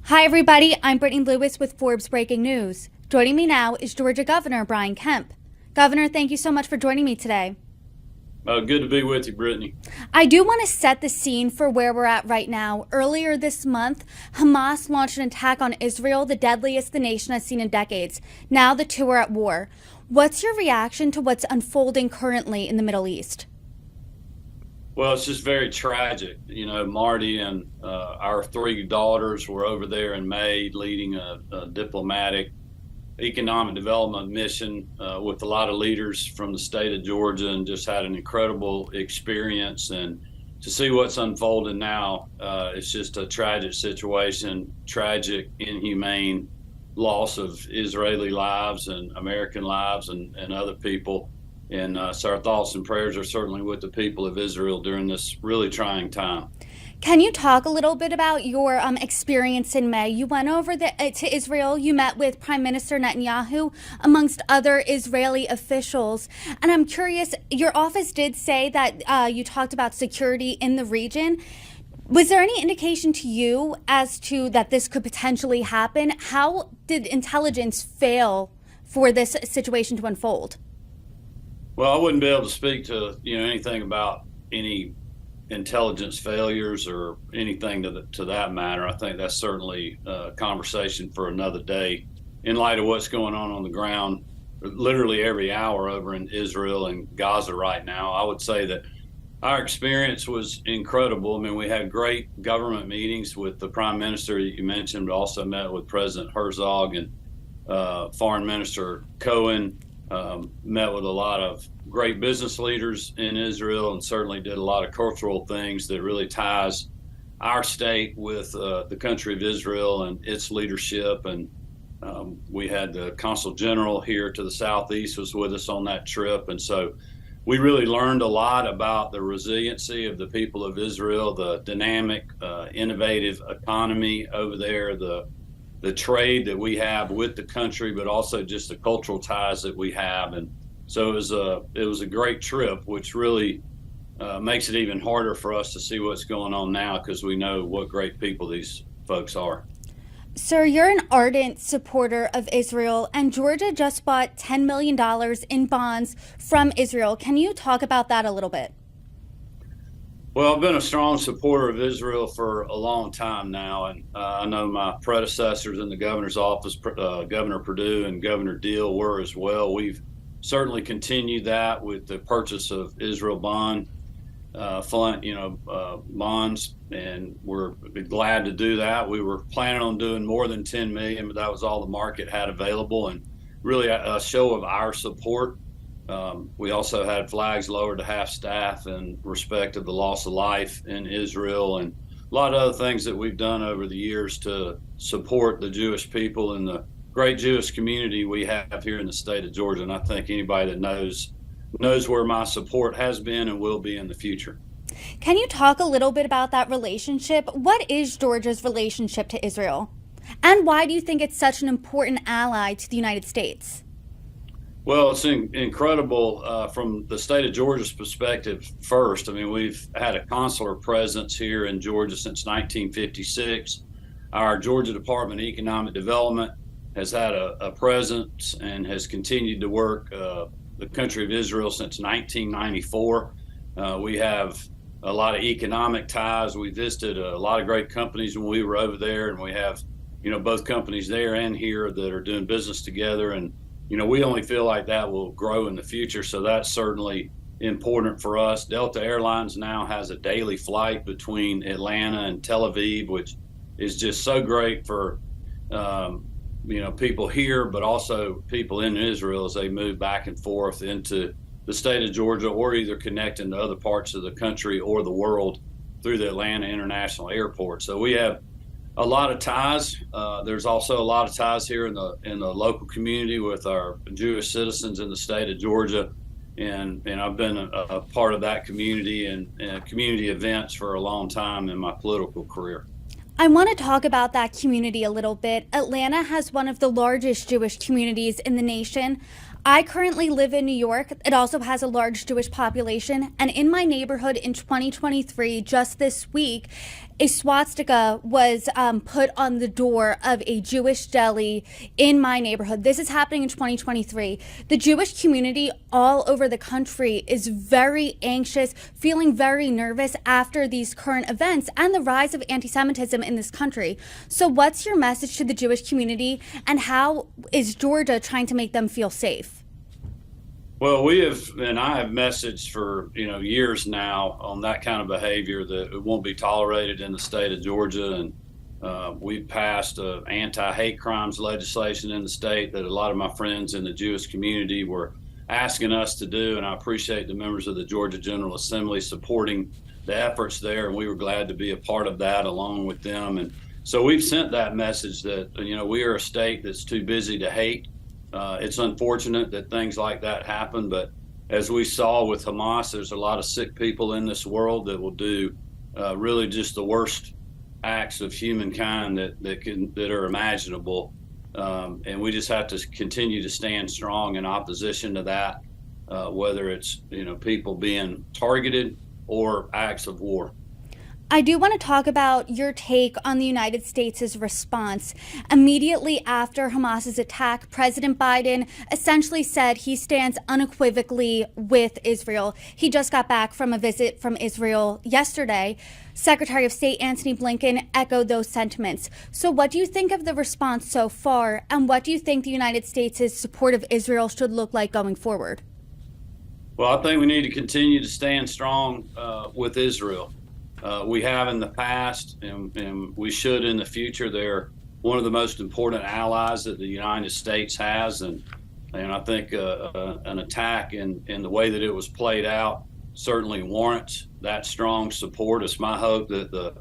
Hi, everybody. I'm Brittany Lewis with Forbes Breaking News. Joining me now is Georgia Governor Brian Kemp. Governor, thank you so much for joining me today. Good to be with you, Brittany. I do want to set the scene for where we're at right now. Earlier this month, Hamas launched an attack on Israel, the deadliest the nation has seen in decades. Now the two are at war. What's your reaction to what's unfolding currently in the Middle East? Well, it's just very tragic. You know, Marty and our three daughters were over there in May leading a diplomatic economic development mission with a lot of leaders from the state of Georgia, and just had an incredible experience. And to see what's unfolding now, it's just a tragic situation, tragic, inhumane loss of Israeli lives and American lives and other people. And so our thoughts and prayers are certainly with the people of Israel during this really trying time. Can you talk a little bit about your experience in May? You went over to Israel. You met with Prime Minister Netanyahu, amongst other Israeli officials. And I'm curious, your office did say that you talked about security in the region. Was there any indication to you as to that this could potentially happen? How did intelligence fail for this situation to unfold? Well, I wouldn't be able to speak to anything about any intelligence failures or anything to that matter. I think that's certainly a conversation for another day. In light of what's going on the ground, literally every hour over in Israel and Gaza right now, I would say that our experience was incredible. I mean, we had great government meetings with the Prime Minister that you mentioned, but also met with President Herzog and Foreign Minister Cohen. Met with a lot of great business leaders in Israel, and certainly did a lot of cultural things that really ties our state with the country of Israel and its leadership. And we had the Consul General here to the southeast was with us on that trip. And so we really learned a lot about the resiliency of the people of Israel, the dynamic, innovative economy over there, the trade that we have with the country, but also just the cultural ties that we have. And so it was a great trip, which really makes it even harder for us to see what's going on now, because we know what great people these folks are. Sir, you're an ardent supporter of Israel, and Georgia just bought $10 million in bonds from Israel. Can you talk about that a little bit? Well, I've been a strong supporter of Israel for a long time now, and I know my predecessors in the governor's office, Governor Perdue and Governor Deal, were as well. We've certainly continued that with the purchase of Israel bonds, and we're glad to do that. We were planning on doing more than 10 million, but that was all the market had available, and really a show of our support. We also had flags lowered to half staff in respect of the loss of life in Israel, and a lot of other things that we've done over the years to support the Jewish people and the great Jewish community we have here in the state of Georgia. And I think anybody that knows where my support has been and will be in the future. Can you talk a little bit about that relationship? What is Georgia's relationship to Israel? And why do you think it's such an important ally to the United States? Well, it's incredible from the state of Georgia's perspective first. I mean, we've had a consular presence here in Georgia since 1956. Our Georgia Department of Economic Development has had a presence and has continued to work the country of Israel since 1994. We have a lot of economic ties. We visited a lot of great companies when we were over there, and we have, both companies there and here that are doing business together. And we only feel like that will grow in the future. So that's certainly important for us. Delta Airlines now has a daily flight between Atlanta and Tel Aviv, which is just so great for, people here, but also people in Israel as they move back and forth into the state of Georgia, or either connecting to other parts of the country or the world through the Atlanta International Airport. So we have a lot of ties. There's also a lot of ties here in the local community with our Jewish citizens in the state of Georgia, and I've been a part of that community and community events for a long time in my political career. I want to talk about that community a little bit. Atlanta has one of the largest Jewish communities in the nation. I currently live in New York. It also has a large Jewish population. And in my neighborhood in 2023, just this week, a swastika was put on the door of a Jewish deli in my neighborhood. This is happening in 2023. The Jewish community all over the country is very anxious, feeling very nervous after these current events and the rise of anti-Semitism in this country. So what's your message to the Jewish community, and how is Georgia trying to make them feel safe? Well, I have messaged for years now on that kind of behavior, that it won't be tolerated in the state of Georgia, and we've passed anti-hate crimes legislation in the state that a lot of my friends in the Jewish community were asking us to do, and I appreciate the members of the Georgia General Assembly supporting the efforts there, and we were glad to be a part of that along with them. And so we've sent that message that we are a state that's too busy to hate. It's unfortunate that things like that happen, but as we saw with Hamas, there's a lot of sick people in this world that will do really just the worst acts of humankind that are imaginable, and we just have to continue to stand strong in opposition to that, whether it's people being targeted or acts of war. I do want to talk about your take on the United States' response. Immediately after Hamas's attack, President Biden essentially said he stands unequivocally with Israel. He just got back from a visit from Israel yesterday. Secretary of State Antony Blinken echoed those sentiments. So what do you think of the response so far, and what do you think the United States' support of Israel should look like going forward? Well, I think we need to continue to stand strong with Israel. We have in the past, and we should in the future. They're one of the most important allies that the United States has, and I think an attack in the way that it was played out certainly warrants that strong support. It's my hope that the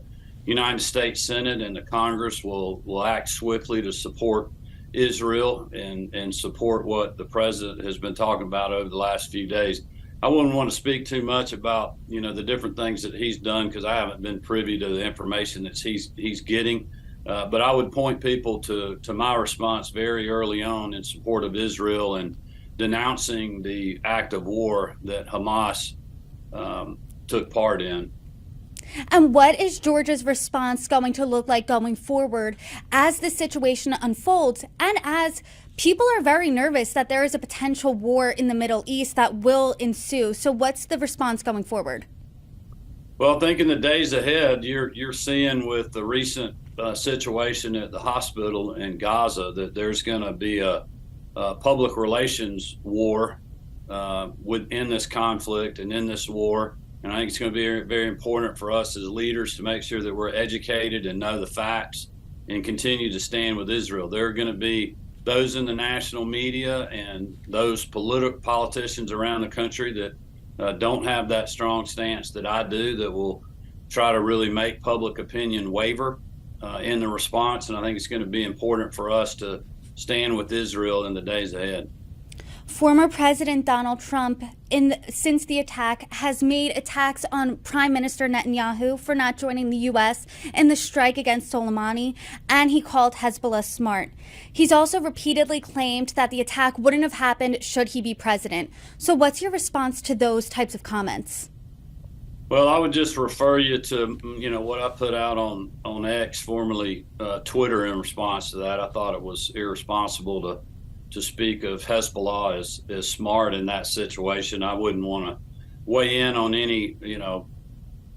United States Senate and the Congress will act swiftly to support Israel and support what the president has been talking about over the last few days. I wouldn't want to speak too much about the different things that he's done, because I haven't been privy to the information that he's getting. But I would point people to my response very early on in support of Israel and denouncing the act of war that Hamas took part in. And what is Georgia's response going to look like going forward as the situation unfolds, and as people are very nervous that there is a potential war in the Middle East that will ensue? So what's the response going forward? Well, I think in the days ahead, you're seeing with the recent situation at the hospital in Gaza that there's going to be a public relations war within this conflict and in this war. And I think it's going to be very, very important for us as leaders to make sure that we're educated and know the facts and continue to stand with Israel. There are going to be those in the national media and those politicians around the country that don't have that strong stance that I do, that will try to really make public opinion waver in the response. And I think it's going to be important for us to stand with Israel in the days ahead. Former President Donald Trump, since the attack, has made attacks on Prime Minister Netanyahu for not joining the U.S. in the strike against Soleimani, and he called Hezbollah smart. He's also repeatedly claimed that the attack wouldn't have happened should he be president. So what's your response to those types of comments? Well, I would just refer you to what I put out on X, formerly Twitter, in response to that. I thought it was irresponsible to speak of Hezbollah as smart in that situation. I wouldn't want to weigh in on any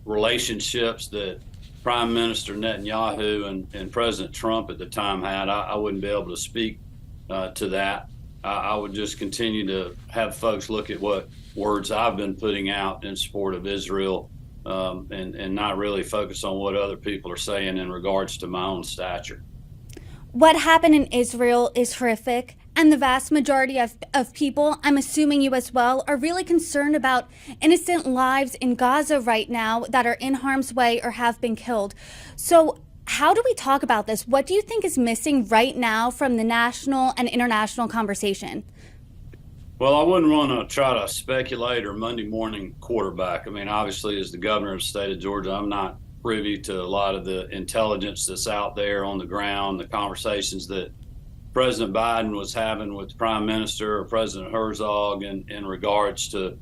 relationships that Prime Minister Netanyahu and President Trump at the time had. I wouldn't be able to speak to that. I would just continue to have folks look at what words I've been putting out in support of Israel, and not really focus on what other people are saying in regards to my own stature. What happened in Israel is horrific, and the vast majority of people, I'm assuming you as well, are really concerned about innocent lives in Gaza right now that are in harm's way or have been killed. So how do we talk about this? What do you think is missing right now from the national and international conversation? Well, I wouldn't want to try to speculate or Monday morning quarterback. I mean, obviously, as the governor of the state of Georgia, I'm not privy to a lot of the intelligence that's out there on the ground, the conversations that President Biden was having with Prime Minister or President Herzog in regards to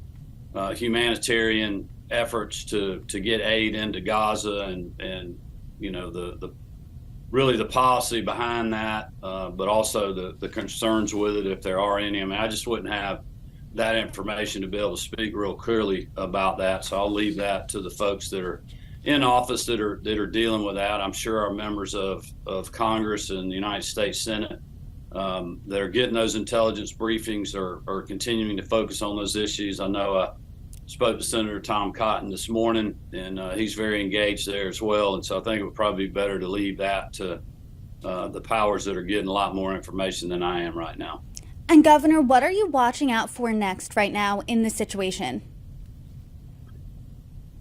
humanitarian efforts to get aid into Gaza and the really the policy behind that, but also the concerns with it, if there are any. I mean, I just wouldn't have that information to be able to speak real clearly about that. So I'll leave that to the folks that are in office that are dealing with that. I'm sure our members of Congress and the United States Senate that are getting those intelligence briefings are continuing to focus on those issues. I know I spoke to Senator Tom Cotton this morning, and he's very engaged there as well. And so I think it would probably be better to leave that to the powers that are getting a lot more information than I am right now. And Governor, what are you watching out for next right now in this situation?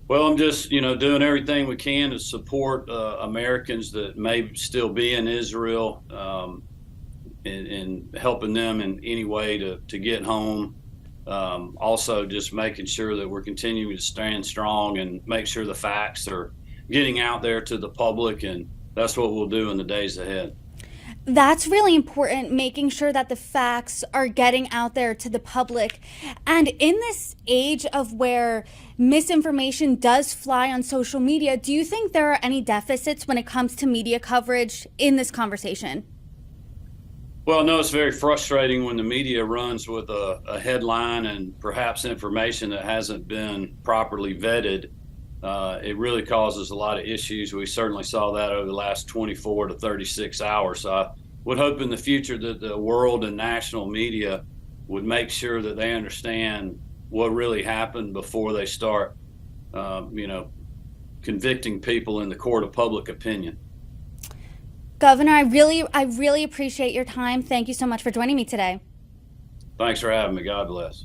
Well, I'm just, doing everything we can to support Americans that may still be in Israel, and helping them in any way to get home. Also, just making sure that we're continuing to stand strong and make sure the facts are getting out there to the public, and that's what we'll do in the days ahead. That's really important, making sure that the facts are getting out there to the public. And in this age of where misinformation does fly on social media, do you think there are any deficits when it comes to media coverage in this conversation? Well, no, it's very frustrating when the media runs with a headline and perhaps information that hasn't been properly vetted. It really causes a lot of issues. We certainly saw that over the last 24 to 36 hours. So I would hope in the future that the world and national media would make sure that they understand what really happened before they start, convicting people in the court of public opinion. Governor, I really appreciate your time. Thank you so much for joining me today. Thanks for having me. God bless.